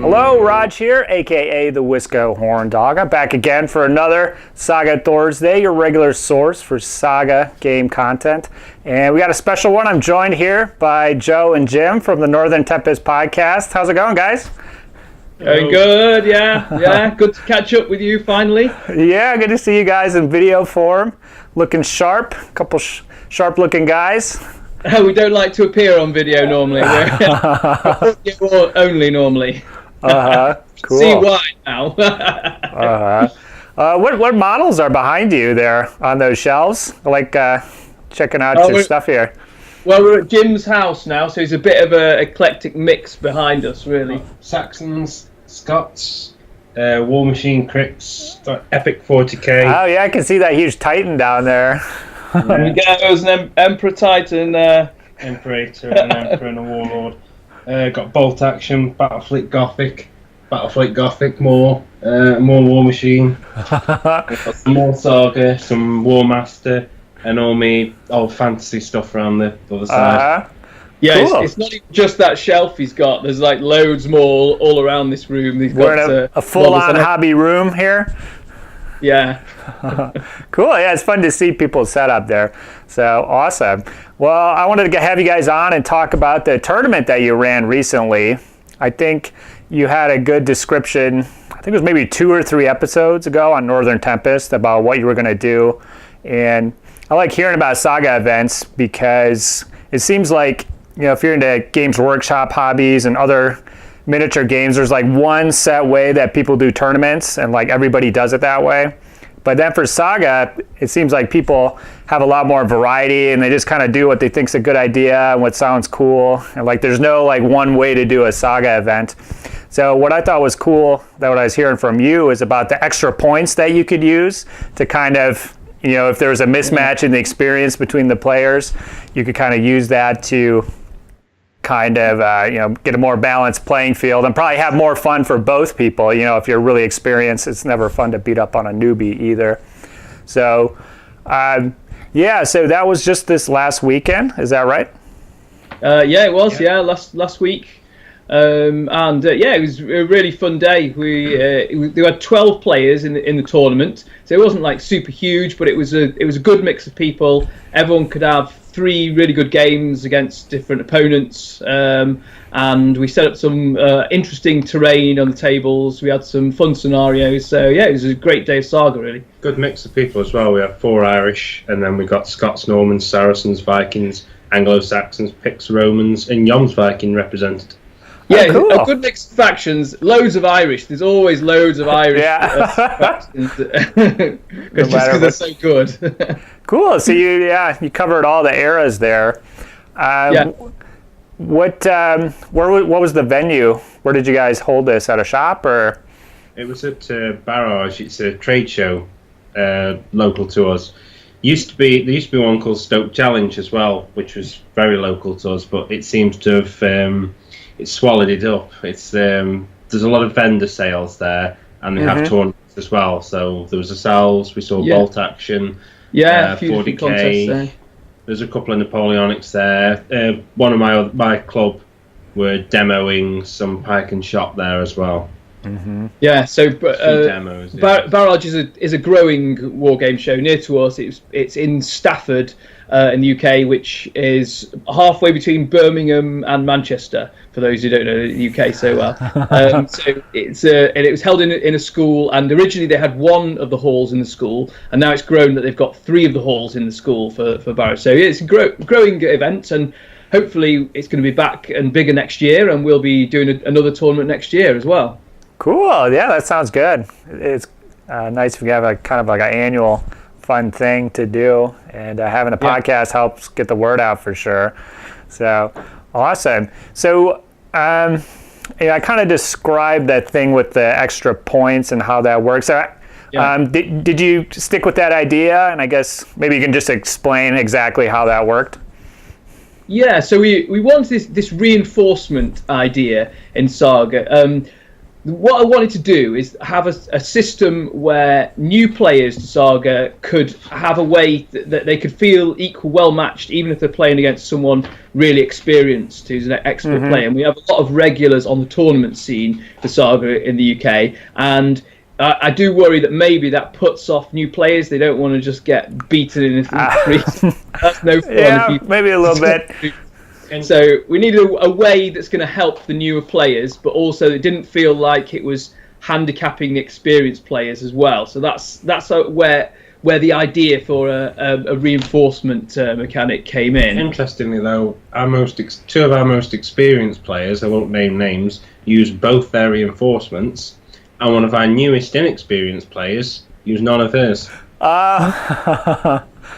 Hello, Rodge here, aka the Wisco Horn Dog. I'm back again for another Saga Thursday, your regular source for Saga game content. And we got a special one. I'm joined here by Joe and Jim from the Northern Tempest podcast. How's it going, guys? Very good, yeah. Good to catch up with you finally. Yeah, good to see you guys in video form. Looking sharp, a couple sharp-looking guys. We don't like to appear on video normally. We're audio only normally. Cool. See why now. What models are behind you there on those shelves? I like checking out your stuff here. Well, we're at Jim's house now, so it's a bit of an eclectic mix behind us, really. Saxons, Scots, War Machine Crits, Epic 40k. Oh yeah, I can see that huge Titan down there. There goes an Emperor Titan. Imperator and Emperor and a Warlord. Got Bolt Action, Battlefleet Gothic, more War Machine, some more Saga, some War Master, and all me old fantasy stuff around the other side. Yeah, cool. it's not even just that shelf he's got. There's like loads more all around this room. We're in a full-on hobby room here. Yeah. Cool. Yeah, it's fun to see people's setup there. So awesome. Well, I wanted to have you guys on and talk about the tournament that you ran recently. I think you had a good description, I think it was maybe 2 or 3 episodes ago on Northern Tempest about what you were going to do. And I like hearing about Saga events because it seems like, you know, if you're into Games Workshop hobbies and other miniature games, there's like one set way that people do tournaments and like everybody does it that way. But then for Saga, it seems like people have a lot more variety and they just kind of do what they think's a good idea and what sounds cool. And like there's no like one way to do a Saga event. So what I thought was cool, that what I was hearing from you, is about the extra points that you could use to kind of, you know, if there was a mismatch in the experience between the players, you could kind of use that to kind of, get a more balanced playing field and probably have more fun for both people. You know, if you're really experienced, it's never fun to beat up on a newbie either. So, so that was just this last weekend. Is that right? Yeah, it was. Yeah, last week. It was a really fun day. There were 12 players in the tournament, so it wasn't like super huge, but it was a good mix of people. Everyone could have 3 really good games against different opponents, and we set up some interesting terrain on the tables. We had some fun scenarios, so yeah, it was a great day of Saga, really. Good mix of people as well. We had 4 Irish, and then we got Scots, Normans, Saracens, Vikings, Anglo-Saxons, Picts, Romans, and Jomsviking Viking represented. Yeah, cool. A good mix of factions. Loads of Irish. There's always loads of Irish factions. Just because they're so good. Cool. So you covered all the eras there. What was the venue? Where did you guys hold this? At a shop or? It was at Barrage. It's a trade show local to us. There used to be one called Stoke Challenge as well, which was very local to us, but it seems to have it's swallowed it up. It's there's a lot of vendor sales there, and they have tournaments as well. So there was ourselves. We saw Bolt Action. A few 40k. contests there. There's a couple of Napoleonics there. One of my club were demoing some pike and shot there as well. Mm-hmm. Yeah, so demos, Barrage is a growing war game show near to us. It's in Stafford in the UK, which is halfway between Birmingham and Manchester. For those who don't know the UK so well, so it was held in a school, and originally they had 1 of the halls in the school, and now it's grown that they've got 3 of the halls in the school for Barrage. So it's a growing event, and hopefully it's going to be back and bigger next year, and we'll be doing another tournament next year as well. Cool. Yeah, that sounds good. It's nice if you have a kind of like an annual fun thing to do, and having a podcast helps get the word out for sure. So awesome. So I kind of described that thing with the extra points and how that works. Did you stick with that idea? And I guess maybe you can just explain exactly how that worked. Yeah, so we wanted this reinforcement idea in Saga. what I wanted to do is have a system where new players to Saga could have a way that they could feel well matched, even if they're playing against someone really experienced who's an expert player. And we have a lot of regulars on the tournament scene for Saga in the UK, and I do worry that maybe that puts off new players. They don't want to just get beaten in a 3. That's no fun. Yeah, maybe a little bit. So we needed a way that's going to help the newer players, but also it didn't feel like it was handicapping the experienced players as well. So that's where the idea for a reinforcement mechanic came in. Interestingly, though, two of our most experienced players, I won't name names, use both their reinforcements, and one of our newest inexperienced players use none of hers.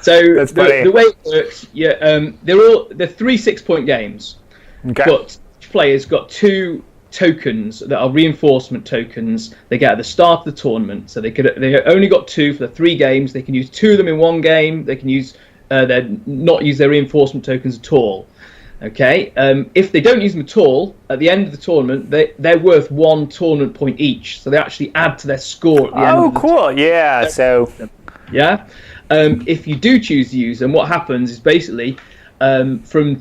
So the way it works, they're 3 6-point games, but each player's got 2 tokens that are reinforcement tokens they get at the start of the tournament. So they only got 2 for the 3 games. They can use 2 of them in one game. They can not use their reinforcement tokens at all. Okay, if they don't use them at all, at the end of the tournament, they're worth 1 tournament point each. So they actually add to their score at the end of the tournament. Yeah, so... Yeah. If you do choose to use them, what happens is basically from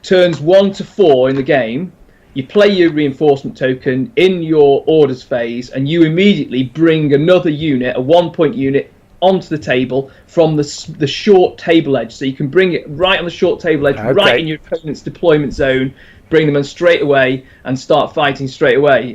turns 1 to 4 in the game, you play your reinforcement token in your orders phase, and you immediately bring another unit, a 1-point unit, onto the table from the short table edge. So you can bring it right on the short table edge, right in your opponent's deployment zone, bring them in straight away and start fighting straight away.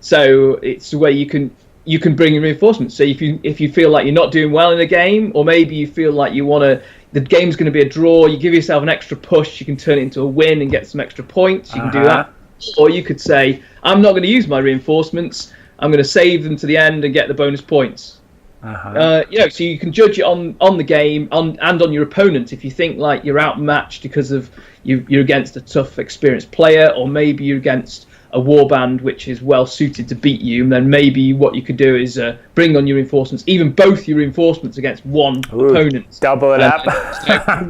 So it's the way you can bring in reinforcements. So if you feel like you're not doing well in a game, or maybe you feel like the game's going to be a draw, you give yourself an extra push, you can turn it into a win and get some extra points. You can do that. Or you could say, I'm not going to use my reinforcements, I'm going to save them to the end and get the bonus points. So you can judge it on the game and on your opponent. If you think like you're outmatched because of you're against a tough, experienced player, or maybe you're against a warband which is well suited to beat you, and then maybe what you could do is bring on your reinforcements, even both your reinforcements against one opponent. Double it up.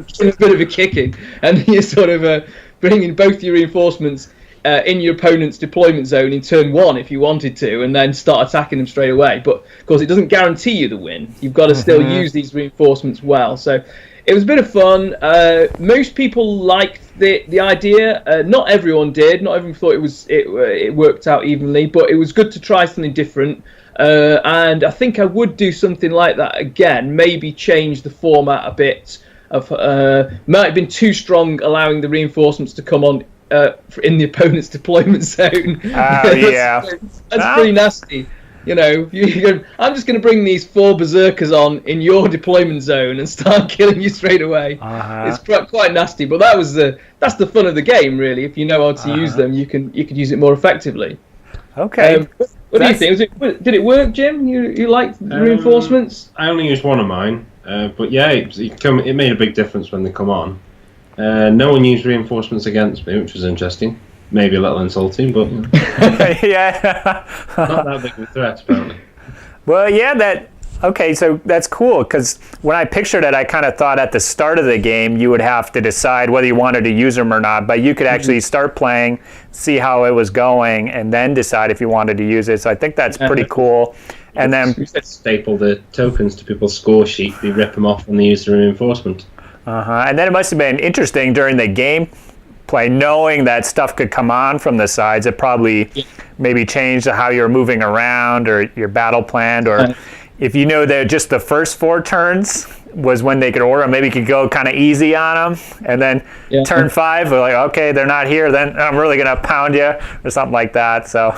It's a bit of a kicking, and you sort of bring in both your reinforcements in your opponent's deployment zone in turn 1 if you wanted to, and then start attacking them straight away. But of course, it doesn't guarantee you the win. You've got to still use these reinforcements well. So it was a bit of fun. Most people liked the idea. Not everyone did. Not everyone thought it worked out evenly, but it was good to try something different. And I think I would do something like that again. Maybe change the format a bit. Might have been too strong, allowing the reinforcements to come on in the opponent's deployment zone. That's pretty nasty. You know, I'm just going to bring these 4 berserkers on in your deployment zone and start killing you straight away. It's quite nasty, but that's the fun of the game, really. If you know how to use them, you can use it more effectively. Okay. What do you think? Did it work, Jim? You liked the reinforcements? I only used one of mine, but yeah, it made a big difference when they come on. No one used reinforcements against me, which was interesting. Maybe a little insulting, but yeah, not that big of a threat, apparently. Well, yeah, okay, so that's cool, because when I pictured it, I kind of thought at the start of the game you would have to decide whether you wanted to use them or not, but you could actually start playing, see how it was going, and then decide if you wanted to use it. So I think that's pretty cool. And then we staple the tokens to people's score sheet, they rip them off when they use the reinforcement. And then it must have been interesting during the game play, knowing that stuff could come on from the sides. It probably maybe changed how you're moving around or your battle plan, or if you know that just the first 4 turns was when they could order them, maybe you could go kind of easy on them, and then turn 5, we're like, okay, they're not here, then I'm really going to pound you, or something like that. So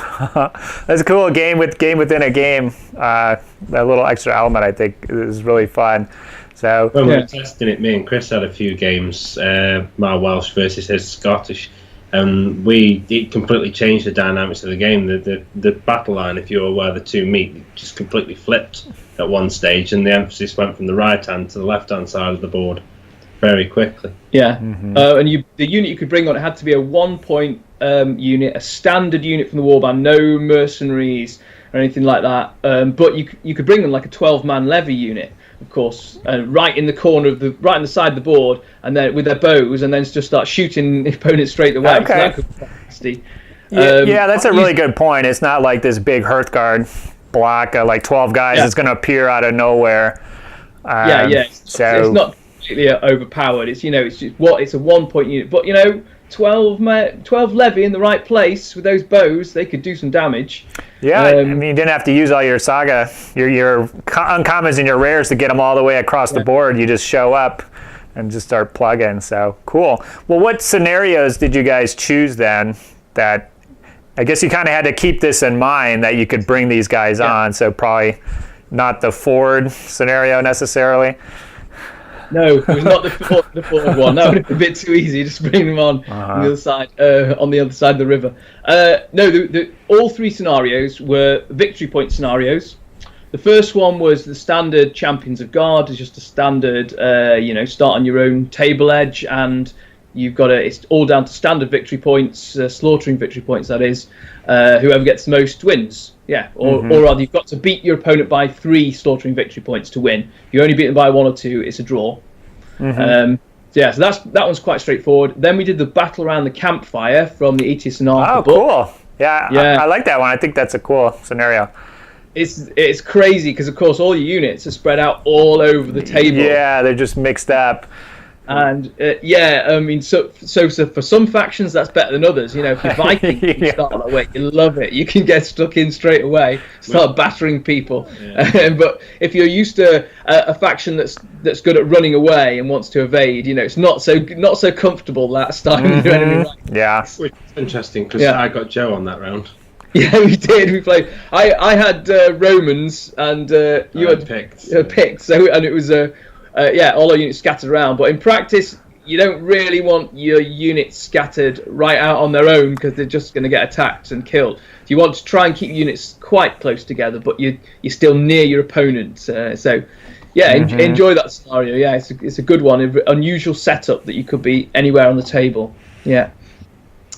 that's a cool game within a game. That little extra element, I think, is really fun. So when we were testing it, me and Chris had a few games, my Welsh versus his Scottish, and it completely changed the dynamics of the game. The battle line, if you're where the 2 meet, just completely flipped at one stage, and the emphasis went from the right hand to the left hand side of the board very quickly. Yeah, and the unit you could bring on, it had to be a 1-point unit, a standard unit from the warband, no mercenaries or anything like that. But you could bring them like a 12-man levy unit, of course, right in the corner right on the side of the board, and then with their bows, and then just start shooting the opponent straight away. Okay. So that could be nasty. Yeah, that's a really good point. It's not like this big Hearthguard block of like 12 guys that's going to appear out of nowhere. It's not completely overpowered. It's it's a 1 point unit, but 12 levy in the right place with those bows, they could do some damage. Yeah, I mean, you didn't have to use all your saga, your uncommons and your rares to get them all the way across the board. You just show up and just start plugging. So cool. Well, what scenarios did you guys choose then? That I guess you kind of had to keep this in mind that you could bring these guys on. So probably not the Ford scenario necessarily. No, it was not the Ford one. That would have been a bit too easy. Just bring them on the other side, on the other side of the river. No, all three scenarios were victory point scenarios. The first one was the standard Champions of God. It's just a standard, start on your own table edge, and you've got it's all down to standard victory points, slaughtering victory points. That is, whoever gets the most wins. Yeah, or rather, you've got to beat your opponent by 3 slaughtering victory points to win. If you only beat them by 1 or 2, it's a draw. So that one's quite straightforward. Then we did the battle around the campfire from the Etius and Arthur book. Cool. Yeah, I like that one. I think that's a cool scenario. It's crazy because, of course, all your units are spread out all over the table. Yeah, they're just mixed up. And I mean, so for some factions that's better than others. If you're Viking, you start that way, you love it. You can get stuck in straight away, start battering people. But if you're used to a faction that's good at running away and wants to evade, it's not so comfortable that starting your enemy. Yeah, which is interesting because I got Joe on that round. Yeah, we did. We played. I had Romans and you had Picts. So and it was all our units scattered around. But in practice, you don't really want your units scattered right out on their own because they're just going to get attacked and killed. You want to try and keep units quite close together, but you're still near your opponent. Enjoy that scenario. Yeah, it's a good one. Unusual setup that you could be anywhere on the table. Yeah.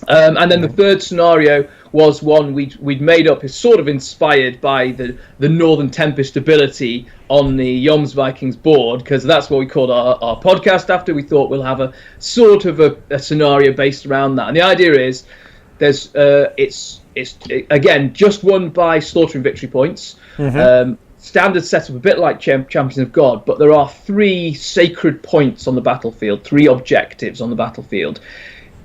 And then the third scenario was one we'd made up. It's sort of inspired by the Northern Tempest ability on the Yoms Vikings board, because that's what we called our podcast after. We thought we'll have a sort of a scenario based around that. And the idea is there's it's again just won by slaughtering victory points. Standard setup, a bit like Champions of God, but there are 3 sacred points on the battlefield, 3 objectives on the battlefield.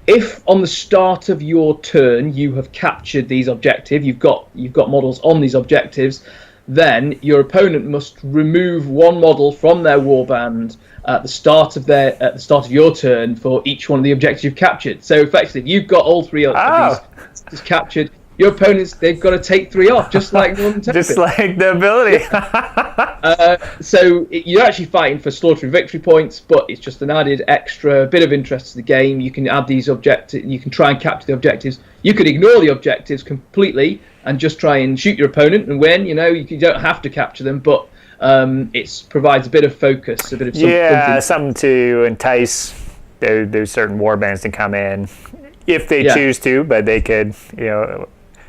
If on the start of your turn you have captured these objectives, you've got models on these objectives, then your opponent must remove 1 model from their warband at the start of your turn for each one of the objectives you've captured. So effectively, if you've got all 3 of these captured, your opponents, they've got to take 3 off, just like Northern Tempest. Just like the ability. So you're actually fighting for slaughtering victory points, but it's just an added extra bit of interest to the game. You can add these objectives, you can try and capture the objectives. You could ignore the objectives completely and just try and shoot your opponent and win. You don't have to capture them, but it provides a bit of focus, a bit of something to entice those certain warbands to come in if they choose to, but they could,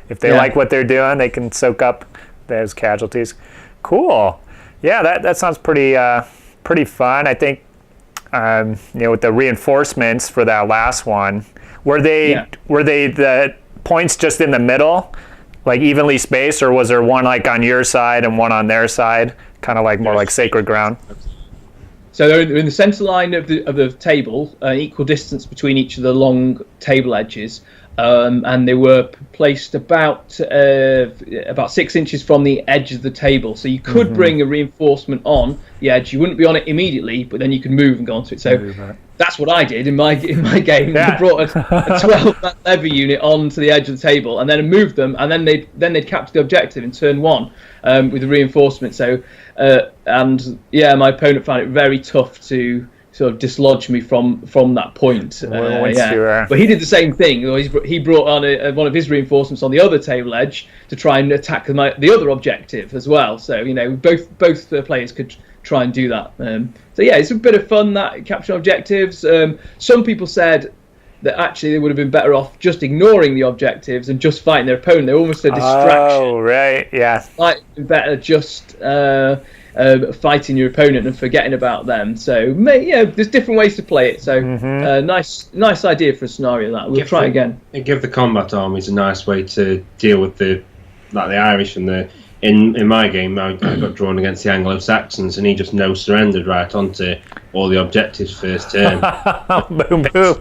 if they like what they're doing, they can soak up those casualties. Cool. Yeah, that sounds pretty fun. I think with the reinforcements for that last one, were they the points just in the middle, like evenly spaced, or was there one like on your side and one on their side, kind of like more like sacred ground? So they're in the centre line of the table, equal distance between each of the long table edges. And they were placed about 6 inches from the edge of the table. So you could bring a reinforcement on the edge. You wouldn't be on it immediately, but then you could move and go onto it. So that's what I did in my game. I brought a 12-man levy unit onto the edge of the table and then moved them, and then they'd capture the objective in turn 1 with the reinforcement. So my opponent found it very tough to sort of dislodge me from that point. But he did the same thing. He brought on one of his reinforcements on the other table edge to try and attack the other objective as well. So both players could try and do that. It's a bit of fun, that capturing objectives. Some people said that actually they would have been better off just ignoring the objectives and just fighting their opponent. They're almost a distraction. Oh, right, yeah. Might have been better just fighting your opponent and forgetting about them. So there's different ways to play it. So nice idea for a scenario that we'll try again. Give the combat armies a nice way to deal with the Irish and the. In my game, I got drawn against the Anglo-Saxons, and he just no-surrendered right onto all the objectives first turn. Boom, boom.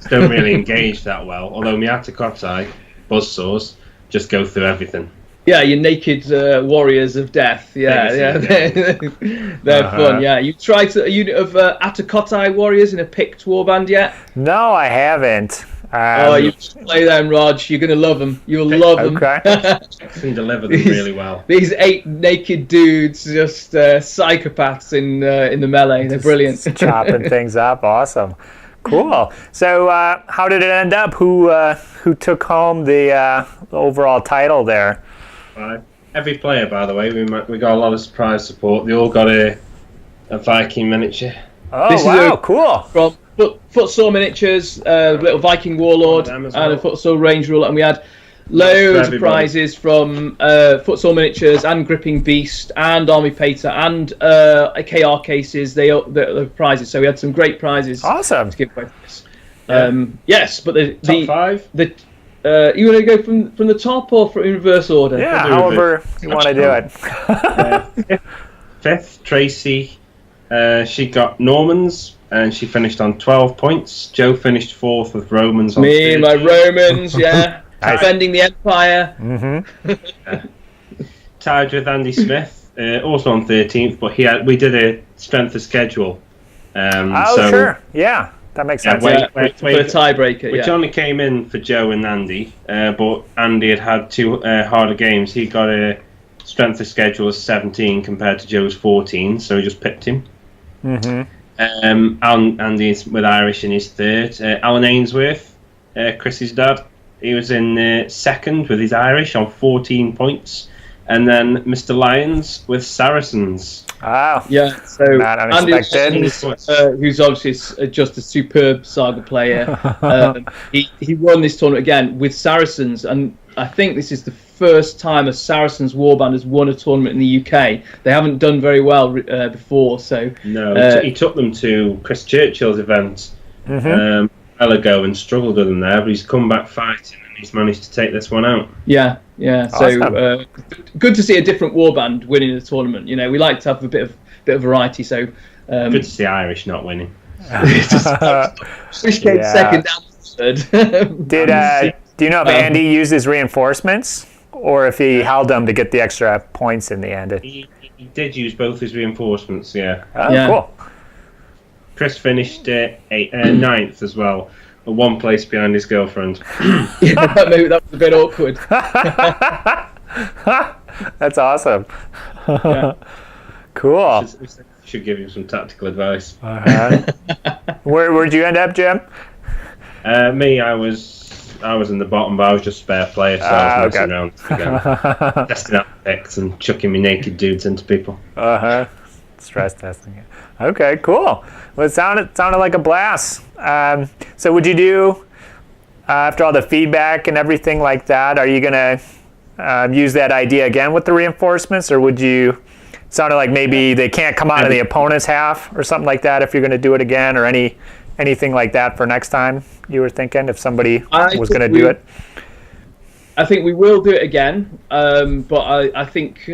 Don't really engage that well, although my Atakotai buzzsaws just go through everything. Yeah, your naked warriors of death. Yeah, they're fun. Yeah, you tried a unit of Atakotai warriors in a picked warband yet? No, I haven't. You play them, Rodge. You're gonna love them. You'll love them. Okay. Can deliver them really well. These 8 naked dudes, just psychopaths in the melee. They're brilliant. Chopping things up. Awesome. Cool. So, how did it end up? Who took home the overall title there? Every player, by the way, we got a lot of surprise support. They all got a Viking miniature. Oh, this wow, is cool. From Footsore Miniatures, little Viking Warlord, and a Footsore Range Ruler, and we had loads of prizes from Footsore Miniatures and Gripping Beast and Army Pater and KR cases. The prizes, so we had some great prizes. Awesome. To give away for this. Yes, but the top 5. You want to go from the top or from reverse order? Yeah, however you want to do it. 5th, Tracy. She got Normans, and she finished on 12 points. Joe finished 4th with Romans on 13. My Romans, defending the Empire. Tied with Andy Smith, also on 13th, but we did a strength of schedule. Sure. Yeah, that makes sense. For a tiebreaker, which only came in for Joe and Andy, but Andy had 2 harder games. He got a strength of schedule of 17 compared to Joe's 14, so he just picked him. Andy's with Irish in his 3rd. Alan Ainsworth, Chris's dad, he was in 2nd with his Irish on 14 points. And then Mr. Lyons with Saracens. Wow. Yeah, so not unexpected. Andy, who's obviously just a superb Saga player, he won this tournament again with Saracens, and I think this is the first time a Saracens warband has won a tournament in the UK. They haven't done very well before, so... No, he took them to Chris Churchill's event a while ago and struggled with them there, but he's come back fighting and he's managed to take this one out. Yeah. So good to see a different warband winning the tournament. You know, we like to have a bit of variety. So good to see Irish not winning. Which came second and third. Do you know if Andy used his reinforcements or if he held them to get the extra points in the end? He did use both his reinforcements. Yeah. Cool. Chris finished 9th as well. 1 place behind his girlfriend. Maybe that was a bit awkward. That's awesome. Cool. Should give him some tactical advice. Where'd you end up, Jim? Me, I was in the bottom, but I was just spare player, so I was messing around again, testing out picks and chucking me naked dudes into people. Stress testing it. Okay, cool. Well, it sounded like a blast. So would you do, after all the feedback and everything like that, are you going to use that idea again with the reinforcements, or would you, it sounded like maybe they can't come out of the opponent's half or something like that if you're going to do it again, or anything like that for next time you were thinking if somebody was going to do it? I think we will do it again, but I think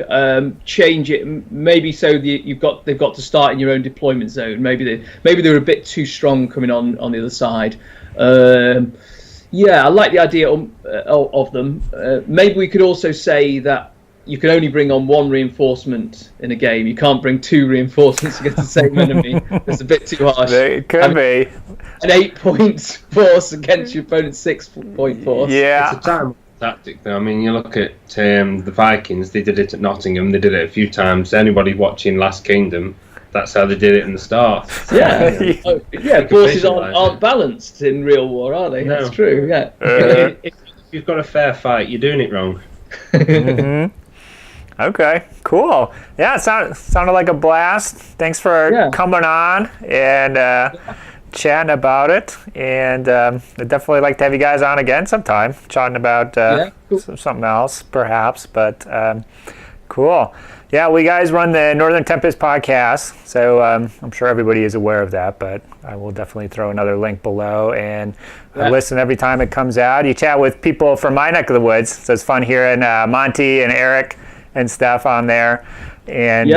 change it maybe so they've got to start in your own deployment zone. Maybe they're a bit too strong coming on the other side. I like the idea of them. Maybe we could also say that you can only bring on 1 reinforcement in a game. You can't bring 2 reinforcements against the same enemy. That's a bit too harsh. It could be an 8-point force against your opponent's 6-point force. Yeah. It's a time tactic though. I mean, you look at the Vikings, they did it at Nottingham, they did it a few times. Anybody watching Last Kingdom, that's how they did it in the start. Forces aren't balanced in real war, are they? No. That's true, yeah. If you've got a fair fight, you're doing it wrong. Okay, cool. Yeah, it sounded like a blast. Thanks for coming on and chatting about it, and I'd definitely like to have you guys on again sometime, chatting about something else perhaps, but Cool. Yeah, we guys run the Northern Tempest podcast, so I'm sure everybody is aware of that, but I will definitely throw another link below, and I listen every time it comes out. You chat with people from my neck of the woods, so it's fun hearing Monty and Eric and stuff on there. And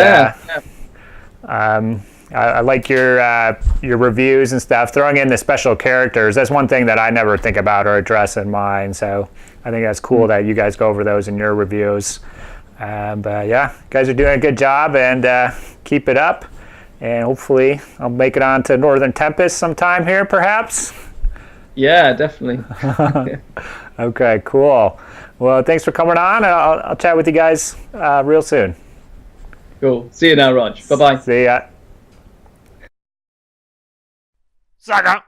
I like your reviews and stuff, throwing in the special characters. That's one thing that I never think about or address in mine, so I think that's cool that you guys go over those in your reviews. But yeah, you guys are doing a good job, and keep it up. And hopefully I'll make it on to Northern Tempest sometime here, perhaps. Yeah, definitely. Okay, cool. Well, thanks for coming on. I'll chat with you guys real soon. Cool. See you now, Rodge. Bye-bye. See ya. Saga.